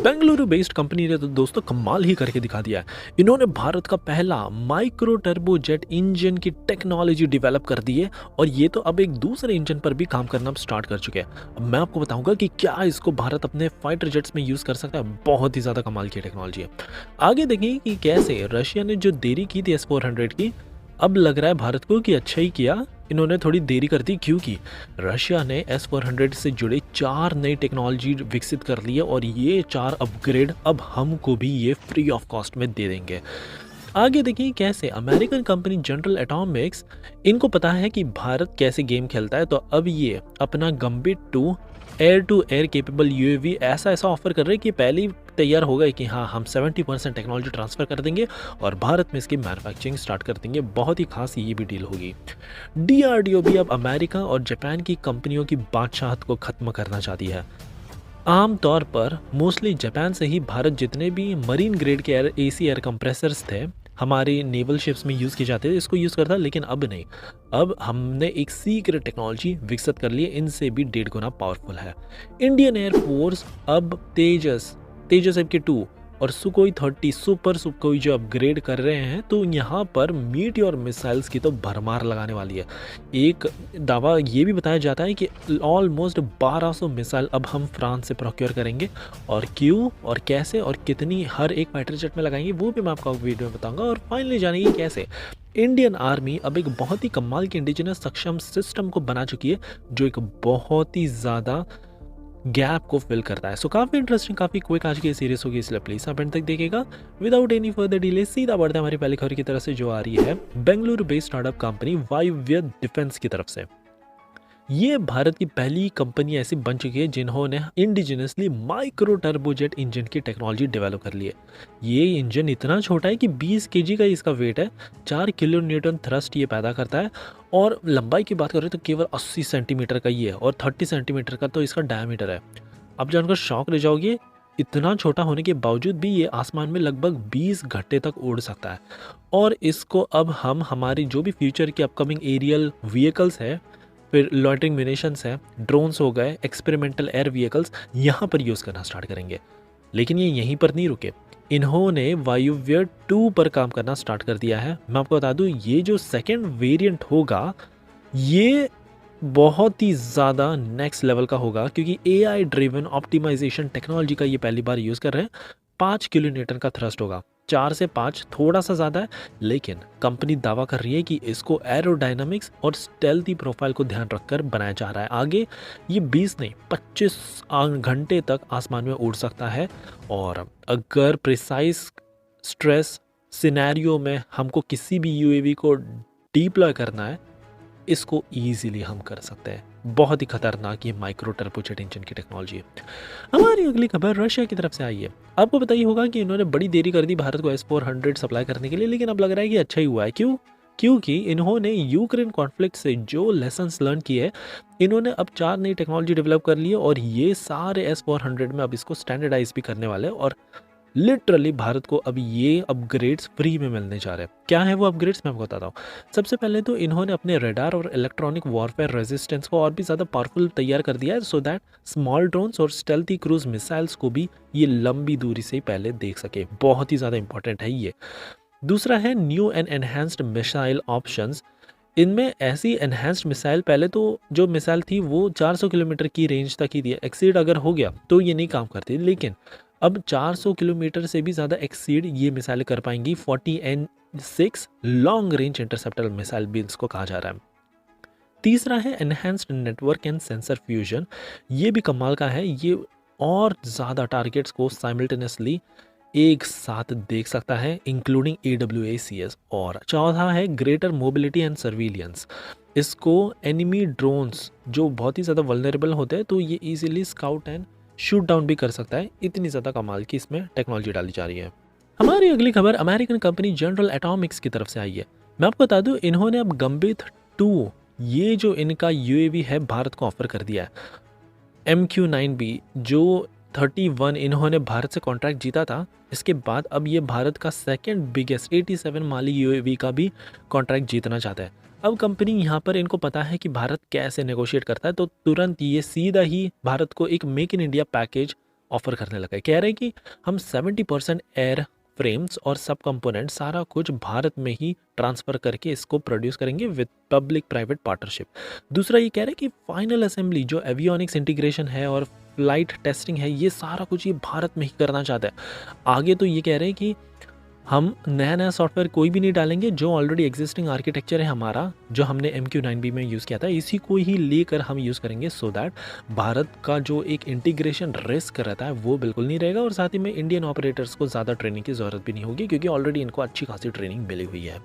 Bengaluru based company ने तो दोस्तों कमाल ही करके दिखा दिया है। इन्होंने भारत का पहला माइक्रो टर्बोजेट इंजन की टेक्नोलॉजी डेवलप कर दी है और ये तो अब एक दूसरे इंजन पर भी काम करना स्टार्ट कर चुके हैं। अब मैं आपको बताऊंगा कि क्या इसको भारत अपने फाइटर जेट्स में यूज़ कर सकता है। बहुत ही ज़्यादा कमाल की टेक्नोलॉजी है। आगे देखेंगे कि कैसे रशिया ने जो देरी की थी S-400 की, अब लग रहा है भारत को कि अच्छा ही किया इन्होंने थोड़ी देरी कर दी, क्योंकि रशिया ने S-400 से जुड़े 4 नई टेक्नोलॉजी विकसित कर ली है और ये 4 अपग्रेड अब हमको भी ये फ्री ऑफ कॉस्ट में दे देंगे। आगे देखिए कैसे अमेरिकन कंपनी जनरल एटॉमिक्स, इनको पता है कि भारत कैसे गेम खेलता है, तो अब ये अपना gambit 2 air to air capable UAV ऐसा ऑफर कर रहे हैं कि पहले ही तैयार हो गए कि हाँ हम 70% टेक्नोलॉजी ट्रांसफ़र कर देंगे और भारत में इसकी मैन्युफैक्चरिंग स्टार्ट कर देंगे। बहुत ही खास ये भी डील होगी। डीआरडीओ भी अब अमेरिका और जापान की कंपनियों की बादशाहत को ख़त्म करना चाहती है। आम तौर पर मोस्टली जापान से ही भारत जितने भी मरीन ग्रेड के एसी एयर कंप्रेसर्स थे हमारी नेवल शिप्स में यूज़ किए जाते थे, इसको यूज़ करता, लेकिन अब नहीं। अब हमने एक सीक्रेट टेक्नोलॉजी विकसित कर ली है, इनसे भी 1.5 गुना पावरफुल है। इंडियन एयरफोर्स अब तेजस MK2 और सुकोई 30 सुपर सुकोई जो अपग्रेड कर रहे हैं, तो यहाँ पर मीटियोर मिसाइल्स की तो भरमार लगाने वाली है। एक दावा ये भी बताया जाता है कि ऑलमोस्ट 1200 मिसाइल अब हम फ्रांस से प्रोक्योर करेंगे, और क्यों और कैसे और कितनी हर एक फाइटर जेट में लगाएंगे वो भी मैं आपको वीडियो में बताऊंगा। और फाइनली जानेंगे कैसे इंडियन आर्मी अब एक बहुत ही कमाल के इंडिजिनस सक्षम सिस्टम को बना चुकी है जो एक बहुत ही ज़्यादा गैप को फिल करता है। सो काफ़ी इंटरेस्टिंग, काफ़ी क्विक आज की सीरीज होगी, इसलिए प्लीज़ आप एंड तक देखिएगा। विदाउट एनी फर्दर डिले सीधा बढ़ते हैं हमारी पहली खबर की तरफ से, जो आ रही है बेंगलुरु बेस्ड स्टार्टअप कंपनी वायव्य डिफेंस की तरफ से। ये भारत की पहली कंपनी ऐसी बन चुकी है जिन्होंने इंडिजिनसली माइक्रो टर्बोजेट इंजन की टेक्नोलॉजी डेवलप कर ली है। ये इंजन इतना छोटा है कि 20 केजी का इसका वेट है, 4 किलो न्यूटन थ्रस्ट ये पैदा करता है, और लंबाई की बात करें तो केवल 80 सेंटीमीटर का ही है और 30 सेंटीमीटर का तो इसका डायमीटर है। आप जानकर शॉक रह जाओगे, इतना छोटा होने के बावजूद भी ये आसमान में लगभग 20 घंटे तक उड़ सकता है। और इसको अब हम हमारी जो भी फ्यूचर की अपकमिंग एरियल व्हीकल्स है, फिर लॉइटरिंग म्यूनिशंस है, ड्रोन्स हो गए, एक्सपेरिमेंटल एयर व्हीकल्स, यहाँ पर यूज़ करना स्टार्ट करेंगे। लेकिन ये यहीं पर नहीं रुके, इन्होंने वायुव्य 2 पर काम करना स्टार्ट कर दिया है। मैं आपको बता दूँ ये जो सेकेंड वेरिएंट होगा ये बहुत ही ज़्यादा नेक्स्ट लेवल का होगा, क्योंकि AI ड्रिवन ऑप्टिमाइजेशन टेक्नोलॉजी का ये पहली बार यूज़ कर रहे हैं। 5 किलो न्यूटन का थ्रस्ट होगा, 4 से 5 थोड़ा सा ज़्यादा है, लेकिन कंपनी दावा कर रही है कि इसको एरोडायनामिक्स और स्टेल्थी प्रोफाइल को ध्यान रखकर बनाया जा रहा है। आगे ये 20 नहीं 25 घंटे तक आसमान में उड़ सकता है, और अगर प्रिसाइज स्ट्रेस सिनेरियो में हमको किसी भी UAV को डिप्लॉय करना है, इसको ईजिली हम कर सकते हैं। बहुत ही खतरनाक ये माइक्रो टर्बोजेट इंजन की टेक्नोलॉजी है। हमारी अगली खबर रशिया की तरफ से आई है। आपको पता ही होगा कि इन्होंने बड़ी देरी कर दी भारत को S-400 सप्लाई करने के लिए, लेकिन अब लग रहा है कि अच्छा ही हुआ है। क्यों? क्योंकि इन्होंने यूक्रेन कॉन्फ्लिक्ट से जो लेसन्स लर्न किए हैं, इन्होंने अब 4 नई टेक्नोलॉजी डेवलप कर ली है और ये सारे S-400 में अब इसको स्टैंडर्डाइज भी करने वाले हैं, और लिटरली भारत को अब ये अपग्रेड्स फ्री में मिलने जा रहे हैं। क्या है वो अपग्रेड्स, मैं आपको बताता हूँ। सबसे पहले तो इन्होंने अपने रडार और इलेक्ट्रॉनिक वॉरफेयर रेजिस्टेंस को और भी ज़्यादा पावरफुल तैयार कर दिया है, सो दैट स्मॉल ड्रोन्स और स्टेल्थी क्रूज मिसाइल्स को भी ये लंबी दूरी से पहले देख सके। बहुत ही ज़्यादा इंपॉर्टेंट है ये। दूसरा है new and enhanced missile options. इनमें ऐसी एनहेंस्ड मिसाइल, पहले तो जो मिसाइल थी वो 400 किलोमीटर की रेंज तक ही थी, एक्सीड अगर हो गया तो ये नहीं काम करती, लेकिन अब 400 किलोमीटर से भी ज़्यादा एक्सीड ये मिसाइलें कर पाएंगी। 40N6 long range interceptor missile भी इसको कहा जा रहा है। तीसरा है enhanced network and sensor fusion. ये भी कमाल का है, ये और ज़्यादा टारगेट्स को साइमल्टेनियसली एक साथ देख सकता है, इंक्लूडिंग AWACS। और चौथा है ग्रेटर मोबिलिटी एंड सर्विलियंस। इसको एनिमी ड्रोन्स जो बहुत ही ज़्यादा वल्नरेबल होते हैं, तो ये easily scout and shoot down भी कर सकता है। इतनी ज़्यादा कमाल की इसमें टेक्नोलॉजी डाली जा रही है। हमारी अगली खबर अमेरिकन कंपनी जनरल एटॉमिक्स की तरफ से आई है। मैं आपको बता दूं इन्होंने अब गंबित 2 ये जो इनका UAV है भारत को ऑफर कर दिया है। MQ-9B जो 31 इन्होंने भारत से कॉन्ट्रैक्ट जीता था, इसके बाद अब ये भारत का सेकंड बिगेस्ट 87 माली UAV का भी कॉन्ट्रैक्ट जीतना चाहता है। अब कंपनी यहाँ पर इनको पता है कि भारत कैसे नेगोशिएट करता है, तो तुरंत ये सीधा ही भारत को एक make in India package offer करने लगा है। कह रहे हैं कि हम 70% एयर फ्रेम्स और सब कंपोनेंट सारा कुछ भारत में ही ट्रांसफ़र करके इसको प्रोड्यूस करेंगे विद पब्लिक प्राइवेट पार्टनरशिप। दूसरा ये कह रहे हैं कि फाइनल असेंबली जो एवियोनिक्स इंटीग्रेशन है और फ्लाइट टेस्टिंग है, ये सारा कुछ ये भारत में ही करना चाहता है। आगे तो ये कह रहे हैं कि हम नया-नया सॉफ्टवेयर कोई भी नहीं डालेंगे, जो ऑलरेडी एक्जिस्टिंग आर्किटेक्चर है हमारा, जो हमने MQ-9B में यूज़ किया था, इसी को ही लेकर हम यूज़ करेंगे सो दैट भारत का जो एक इंटीग्रेशन रिस्क रहता है, वो बिल्कुल नहीं रहेगा और साथ ही में इंडियन ऑपरेटर्स को ज़्यादा ट्रेनिंग की ज़रूरत भी नहीं होगी क्योंकि ऑलरेडी इनको अच्छी खासी ट्रेनिंग मिली हुई है।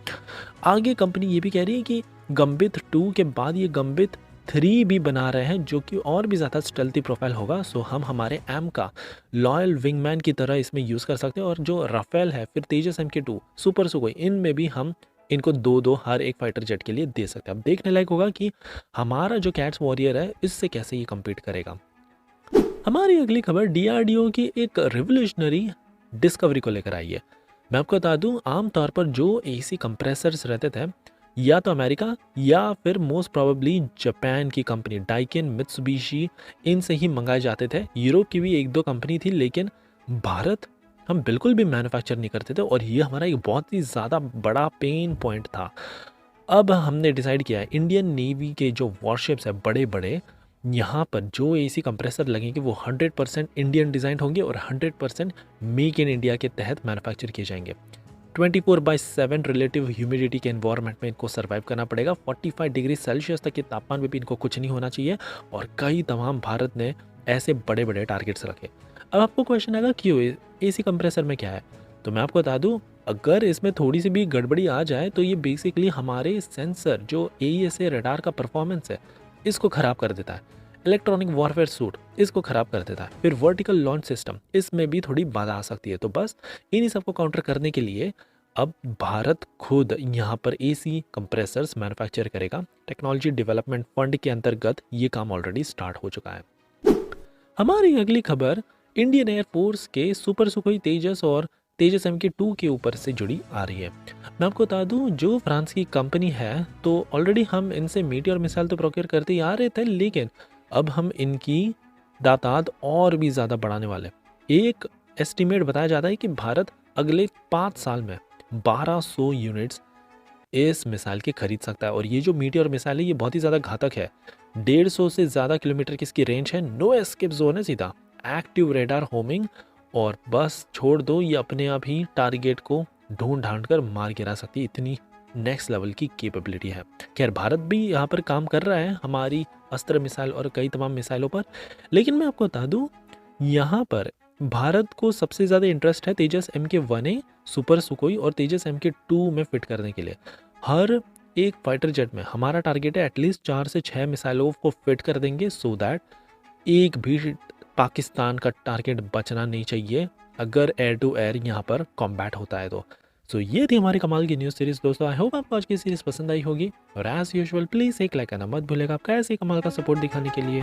आगे कंपनी ये भी कह रही है कि गंबित 2 के बाद ये गंबित 3 भी बना रहे हैं जो कि और भी ज़्यादा स्टेल्थी प्रोफाइल होगा। सो हम हमारे एम का लॉयल विंगमैन की तरह इसमें यूज़ कर सकते हैं और जो राफेल है, फिर तेजस MK2, सुपर सुखोई, इनमें भी हम इनको 2-2 हर एक फाइटर जेट के लिए दे सकते हैं। अब देखने लायक होगा कि हमारा जो कैट्स वॉरियर है इससे कैसे ये कम्पीट करेगा। हमारी अगली खबर DRDO की एक रिवोल्यूशनरी डिस्कवरी को लेकर आई है। मैं आपको बता दूं, आमतौर पर जो AC कंप्रेसर्स रहते थे या तो अमेरिका या फिर मोस्ट प्रोबेबली जापान की कंपनी डाइकिन, मित्सुबिशी, इनसे ही मंगाए जाते थे। यूरोप की भी 1-2 कंपनी थी, लेकिन भारत हम बिल्कुल भी मैन्युफैक्चर नहीं करते थे और ये हमारा एक बहुत ही ज़्यादा बड़ा पेन पॉइंट था। अब हमने डिसाइड किया है इंडियन नेवी के जो वॉरशिप्स है बड़े बड़े, यहाँ पर जो AC कंप्रेसर लगेंगे वो 100% इंडियन डिज़ाइन होंगे और 100% मेक इन इंडिया के तहत मैन्युफैक्चर किए जाएंगे। 24/7 रिलेटिव ह्यूमिडिटी के एनवायरनमेंट में इनको सर्वाइव करना पड़ेगा। 45 डिग्री सेल्सियस तक के तापमान में भी इनको कुछ नहीं होना चाहिए और कई तमाम भारत ने ऐसे बड़े बड़े टारगेट्स रखे। अब आपको क्वेश्चन आएगा क्यों AC कंप्रेसर में क्या है, तो मैं आपको बता दूं, अगर इसमें थोड़ी सी भी गड़बड़ी आ जाए तो ये बेसिकली हमारे सेंसर जो AESA रडार का परफॉर्मेंस है इसको ख़राब कर देता है। इलेक्ट्रॉनिक वॉरफेयर सूट इसको ख़राब कर देता है। फिर वर्टिकल लॉन्च सिस्टम, इसमें भी थोड़ी बाधा आ सकती है। तो बस इन्हीं सबको काउंटर करने के लिए अब भारत खुद यहाँ पर AC कंप्रेसर्स मैन्युफैक्चर करेगा। टेक्नोलॉजी डेवलपमेंट फंड के अंतर्गत ये काम ऑलरेडी स्टार्ट हो चुका है। हमारी अगली खबर इंडियन एयरफोर्स के सुपर सुखोई तेजस और तेजस MK2 के ऊपर से जुड़ी आ रही है। मैं आपको बता दूं, जो फ्रांस की कंपनी है, तो ऑलरेडी हम इनसे मीटियोर मिसाइल तो प्रोक्योर करते ही आ रहे थे, लेकिन अब हम इनकी दाताद और भी ज़्यादा बढ़ाने वाले। एक एस्टिमेट बताया जाता है कि भारत अगले 5 साल में 1200 यूनिट्स इस मिसाइल के खरीद सकता है और ये जो मीटियोर मिसाइल है ये बहुत ही ज़्यादा घातक है। 150 से ज़्यादा किलोमीटर की इसकी रेंज है, नो एस्केप जोन है, सीधा एक्टिव रेडार होमिंग, और बस छोड़ दो ये अपने आप ही टारगेट को ढूंढ ढांड कर मार गिरा सकती है, इतनी नेक्स्ट लेवल की कैपेबिलिटी है। खैर भारत भी यहाँ पर काम कर रहा है हमारी अस्त्र मिसाइल और कई तमाम मिसाइलों पर, लेकिन मैं आपको बता दूँ यहाँ पर भारत को सबसे ज़्यादा इंटरेस्ट है तेजस MK1A, सुपर सुखोई और तेजस MK2 में फिट करने के लिए। हर एक फाइटर जेट में हमारा टारगेट है एटलीस्ट 4 से 6 मिसाइलों को फिट कर देंगे सो दैट एक भी पाकिस्तान का टारगेट बचना नहीं चाहिए अगर एयर टू एयर यहाँ पर कॉम्बैट होता है तो। सो ये थी हमारी कमाल की न्यूज़ सीरीज़ दोस्तों। आई होप आपको आज की सीरीज़ पसंद आई होगी और एज यूजुअल प्लीज़ एक लाइक करना मत भूलेगा आपका ऐसे ही कमाल का सपोर्ट दिखाने के लिए।